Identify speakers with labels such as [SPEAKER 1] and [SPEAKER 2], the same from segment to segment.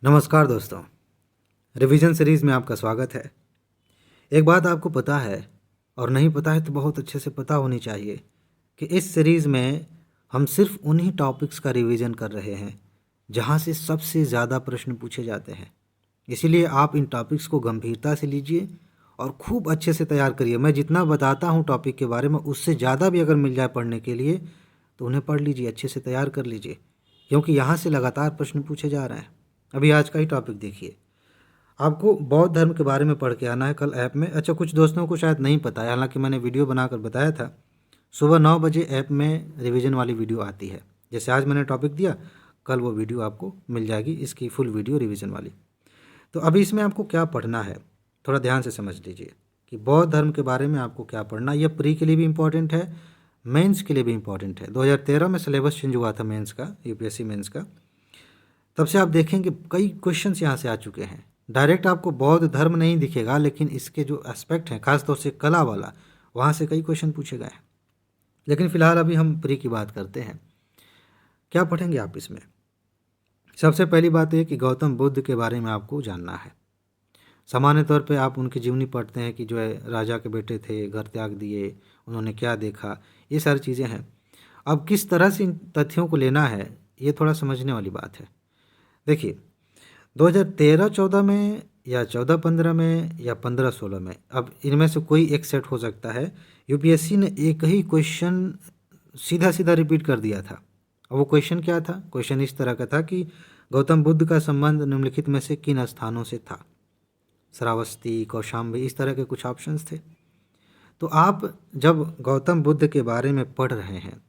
[SPEAKER 1] नमस्कार दोस्तों, revision series में आपका स्वागत है। एक बात आपको पता है और नहीं पता है तो बहुत अच्छे से पता होनी चाहिए कि इस सीरीज़ में हम सिर्फ उन्हीं टॉपिक्स का रिवीजन कर रहे हैं जहां से सबसे ज़्यादा प्रश्न पूछे जाते हैं। इसीलिए आप इन टॉपिक्स को गंभीरता से लीजिए और खूब अच्छे से तैयार करिए। मैं जितना बताता हूं टॉपिक के बारे में उससे ज़्यादा भी अगर मिल जाए पढ़ने के लिए तो उन्हें पढ़ लीजिए, अच्छे से तैयार कर लीजिए, क्योंकि यहाँ से लगातार प्रश्न पूछे जा रहे हैं। अभी आज का ही टॉपिक देखिए। आपको बौद्ध धर्म के बारे में पढ़ के आना है कल ऐप में। अच्छा, कुछ दोस्तों को शायद नहीं पता है, हालांकि मैंने वीडियो बनाकर बताया था। सुबह 9 बजे ऐप में रिवीजन वाली वीडियो आती है। जैसे आज मैंने टॉपिक दिया, कल वो वीडियो आपको मिल जाएगी, इसकी फुल वीडियो रिवीजन वाली। तो अभी इसमें आपको क्या पढ़ना है थोड़ा ध्यान से समझ लीजिए कि बौद्ध धर्म के बारे में आपको क्या पढ़ना। यह प्री के लिए भी इम्पॉर्टेंट है, मेंस के लिए भी इम्पॉर्टेंट है। 2013 में सिलेबस चेंज हुआ था मेंस का, यूपीएससी मेंस का। तब से आप देखेंगे कई क्वेश्चंस यहाँ से आ चुके हैं। डायरेक्ट आपको बौद्ध धर्म नहीं दिखेगा, लेकिन इसके जो एस्पेक्ट हैं, खासतौर से कला वाला, वहाँ से कई क्वेश्चन पूछे गए हैं। लेकिन फिलहाल अभी हम प्री की बात करते हैं। क्या पढ़ेंगे आप इसमें? सबसे पहली बात यह कि गौतम बुद्ध के बारे में आपको जानना है। सामान्य तौर पे आप उनकी जीवनी पढ़ते हैं कि जो है राजा के बेटे थे, घर त्याग दिए, उन्होंने क्या देखा, ये सारी चीज़ें हैं। अब किस तरह से इन तथ्यों को लेना है, ये थोड़ा समझने वाली बात है। देखिए, 2013-14 में या 14-15 में या 15-16 में, अब इनमें से कोई एक सेट हो सकता है। यूपीएससी ने एक ही क्वेश्चन सीधा सीधा रिपीट कर दिया था। अब वो क्वेश्चन क्या था? क्वेश्चन इस तरह का था कि गौतम बुद्ध का संबंध निम्नलिखित में से किन स्थानों से था? श्रावस्ती, कौशाम्बी, इस तरह के कुछ ऑप्शंस थे। तो आप जब गौतम बुद्ध के बारे में पढ़ रहे हैं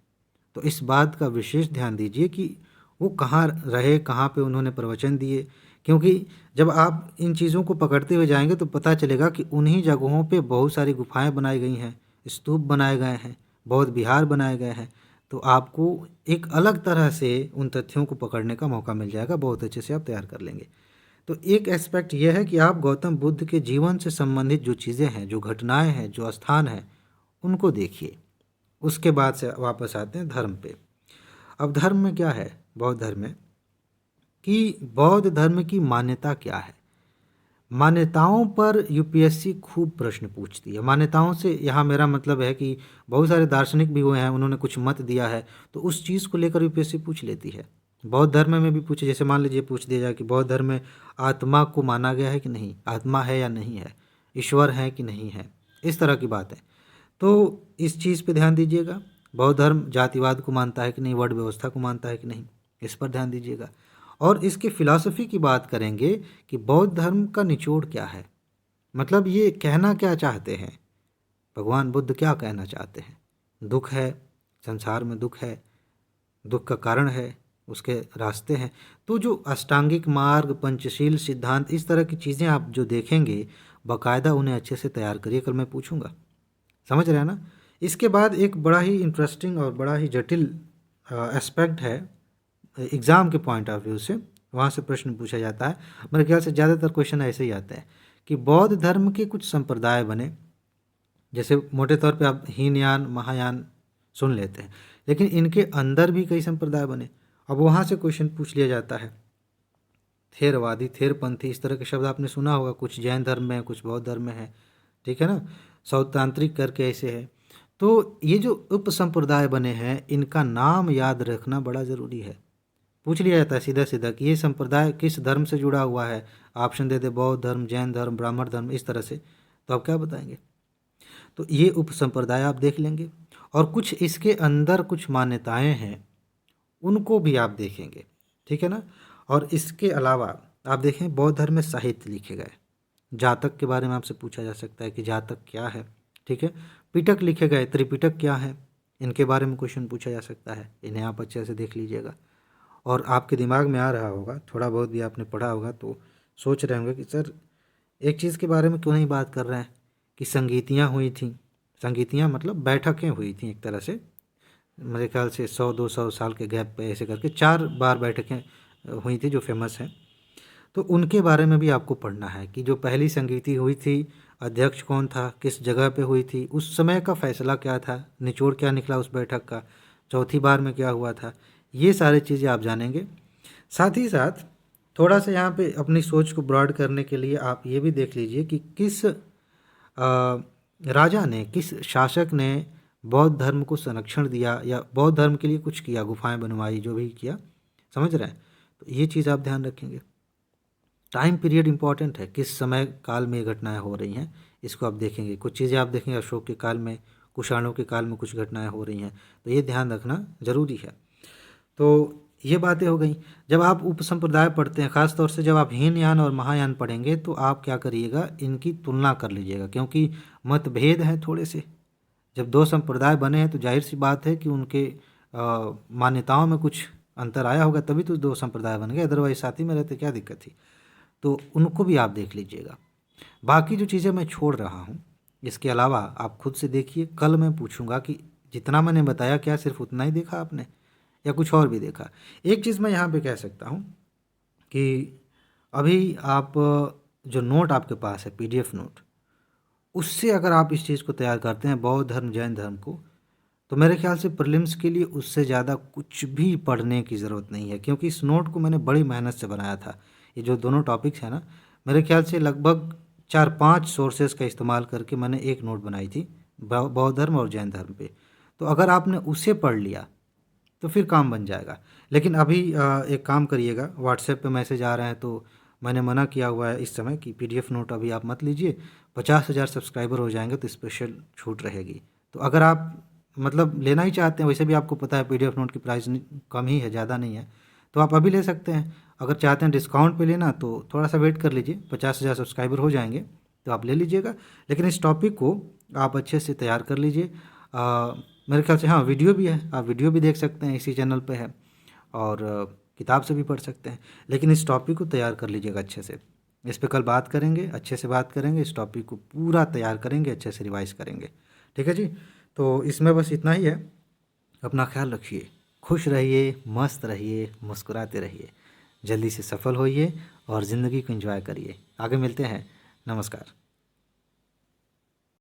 [SPEAKER 1] तो इस बात का विशेष ध्यान दीजिए कि वो कहाँ रहे, कहाँ पे उन्होंने प्रवचन दिए, क्योंकि जब आप इन चीज़ों को पकड़ते हुए जाएंगे तो पता चलेगा कि उन्हीं जगहों पे बहुत सारी गुफाएं बनाई गई हैं, स्तूप बनाए गए हैं, बौद्ध विहार बनाए गए हैं। तो आपको एक अलग तरह से उन तथ्यों को पकड़ने का मौका मिल जाएगा, बहुत अच्छे से आप तैयार कर लेंगे। तो एक एस्पेक्ट यह है कि आप गौतम बुद्ध के जीवन से संबंधित जो चीज़ें हैं, जो घटनाएं हैं, जो स्थान हैं, उनको देखिए। उसके बाद से वापस आते हैं धर्म पे। अब धर्म में क्या है, बौद्ध धर्म में, कि बौद्ध धर्म की मान्यता क्या है। मान्यताओं पर यूपीएससी खूब प्रश्न पूछती है। मान्यताओं से यहाँ मेरा मतलब है कि बहुत सारे दार्शनिक भी हुए हैं, उन्होंने कुछ मत दिया है, तो उस चीज़ को लेकर यूपीएससी पूछ लेती है। बौद्ध धर्म में भी पूछे, जैसे मान लीजिए पूछ दिया जाए कि बौद्ध धर्म में आत्मा को माना गया है कि नहीं, आत्मा है या नहीं है, ईश्वर है कि नहीं है, इस तरह की बात है। तो इस चीज़ पे ध्यान दीजिएगा। बौद्ध धर्म जातिवाद को मानता है कि नहीं, वर्ण व्यवस्था को मानता है कि नहीं, इस पर ध्यान दीजिएगा। और इसके फिलॉसफी की बात करेंगे कि बौद्ध धर्म का निचोड़ क्या है, मतलब ये कहना क्या चाहते हैं, भगवान बुद्ध क्या कहना चाहते हैं। दुख है, संसार में दुख है, दुख का कारण है, उसके रास्ते हैं। तो जो अष्टांगिक मार्ग, पंचशील सिद्धांत, इस तरह की चीज़ें आप जो देखेंगे, बाकायदा उन्हें अच्छे से तैयार करिए, कल मैं पूछूंगा। समझ रहे हैं ना? इसके बाद एक बड़ा ही इंटरेस्टिंग और बड़ा ही जटिल एस्पेक्ट है एग्ज़ाम के पॉइंट ऑफ व्यू से, वहाँ से प्रश्न पूछा जाता है। मेरे ख्याल से ज़्यादातर क्वेश्चन ऐसे ही आते हैं कि बौद्ध धर्म के कुछ संप्रदाय बने। जैसे मोटे तौर पे आप हीनयान, महायान सुन लेते हैं, लेकिन इनके अंदर भी कई संप्रदाय बने। अब वहाँ से क्वेश्चन पूछ लिया जाता है। थेरवादी, थेरपंथी, इस तरह के शब्द आपने सुना होगा। कुछ जैन धर्म में है, कुछ बौद्ध धर्म में है, ठीक है ना। सौतांत्रिक करके ऐसे है। तो ये जो उप संप्रदाय बने हैं, इनका नाम याद रखना बड़ा ज़रूरी है। पूछ लिया जाता है सीधा सीधा कि ये संप्रदाय किस धर्म से जुड़ा हुआ है। ऑप्शन दे दे, बौद्ध धर्म, जैन धर्म, ब्राह्मण धर्म, इस तरह से, तो आप क्या बताएंगे? तो ये उप संप्रदाय आप देख लेंगे, और कुछ इसके अंदर कुछ मान्यताएं हैं, उनको भी आप देखेंगे, ठीक है ना। और इसके अलावा आप देखें बौद्ध धर्म में साहित्य लिखे गए। जातक के बारे में आपसे पूछा जा सकता है कि जातक क्या है, ठीक है। पिटक लिखे गए, त्रिपिटक क्या है, इनके बारे में क्वेश्चन पूछा जा सकता है। इन्हें आप अच्छे से देख लीजिएगा। और आपके दिमाग में आ रहा होगा, थोड़ा बहुत भी आपने पढ़ा होगा तो सोच रहे होंगे कि सर एक चीज़ के बारे में क्यों नहीं बात कर रहे हैं कि संगीतियाँ हुई थी। संगीतियाँ मतलब बैठकें हुई थी एक तरह से, मेरे ख्याल से 100-200 साल के गैप पे ऐसे करके 4 बार बैठकें हुई थी जो फेमस हैं। तो उनके बारे में भी आपको पढ़ना है कि जो पहली संगीति हुई थी, अध्यक्ष कौन था, किस जगह पे हुई थी, उस समय का फैसला क्या था, निचोड़ क्या निकला उस बैठक का, चौथी बार में क्या हुआ था, ये सारी चीज़ें आप जानेंगे। साथ ही साथ थोड़ा सा यहाँ पे अपनी सोच को ब्रॉड करने के लिए आप ये भी देख लीजिए कि किस राजा ने, किस शासक ने बौद्ध धर्म को संरक्षण दिया या बौद्ध धर्म के लिए कुछ किया, गुफाएं बनवाई, जो भी किया, समझ रहे हैं। तो ये चीज़ आप ध्यान रखेंगे। टाइम पीरियड इंपॉर्टेंट है, किस समय काल में ये घटनाएं हो रही हैं, इसको आप देखेंगे। कुछ चीज़ें आप देखेंगे अशोक के काल में, कुषाणों के काल में कुछ घटनाएं हो रही हैं, तो ये ध्यान रखना ज़रूरी है। तो ये बातें हो गई। जब आप उपसंप्रदाय पढ़ते हैं, ख़ास तौर से जब आप हीनयान और महायान पढ़ेंगे, तो आप क्या करिएगा, इनकी तुलना कर लीजिएगा, क्योंकि मतभेद हैं थोड़े से। जब दो संप्रदाय बने हैं तो जाहिर सी बात है कि उनके मान्यताओं में कुछ अंतर आया होगा, तभी तो दो संप्रदाय बन गए, अदरवाइज साथ ही में रहते क्या दिक्कत थी। तो उनको भी आप देख लीजिएगा। बाकी जो चीज़ें मैं छोड़ रहा हूँ, इसके अलावा आप खुद से देखिए। कल मैं पूछूंगा कि जितना मैंने बताया क्या सिर्फ उतना ही देखा आपने या कुछ और भी देखा। एक चीज़ मैं यहाँ पे कह सकता हूँ कि अभी आप जो नोट आपके पास है, PDF नोट, उससे अगर आप इस चीज़ को तैयार करते हैं, बौद्ध धर्म जैन धर्म को, तो मेरे ख्याल से प्रीलिम्स के लिए उससे ज़्यादा कुछ भी पढ़ने की ज़रूरत नहीं है, क्योंकि इस नोट को मैंने बड़ी मेहनत से बनाया था। ये जो दोनों टॉपिक्स हैं ना, मेरे ख्याल से लगभग 4-5 सोर्सेज का इस्तेमाल करके मैंने एक नोट बनाई थी बौद्ध धर्म और जैन धर्म पे। तो अगर आपने उसे पढ़ लिया तो फिर काम बन जाएगा। लेकिन अभी एक काम करिएगा, व्हाट्सएप पे मैसेज आ रहे हैं तो मैंने मना किया हुआ है इस समय कि PDF नोट अभी आप मत लीजिए। 50,000 सब्सक्राइबर हो जाएंगे तो स्पेशल छूट रहेगी। तो अगर आप मतलब लेना ही चाहते हैं, वैसे भी आपको पता है PDF नोट की प्राइस कम ही है, ज़्यादा नहीं है, तो आप अभी ले सकते हैं। अगर चाहते हैं डिस्काउंट पे लेना तो थोड़ा सा वेट कर लीजिए, 50,000 सब्सक्राइबर हो जाएंगे तो आप ले लीजिएगा। लेकिन इस टॉपिक को आप अच्छे से तैयार कर लीजिए। मेरे ख्याल से हाँ, वीडियो भी है, आप वीडियो भी देख सकते हैं, इसी चैनल पे है, और किताब से भी पढ़ सकते हैं। लेकिन इस टॉपिक को तैयार कर लीजिएगा अच्छे से। इस पे कल बात करेंगे, अच्छे से बात करेंगे, इस टॉपिक को पूरा तैयार करेंगे, अच्छे से रिवाइज करेंगे। ठीक है जी। तो इसमें बस इतना ही है। अपना ख्याल रखिए, खुश रहिए, मस्त रहिए, मुस्कुराते रहिए, जल्दी से सफल होइए और ज़िंदगी को एंजॉय करिए। आगे मिलते हैं। नमस्कार।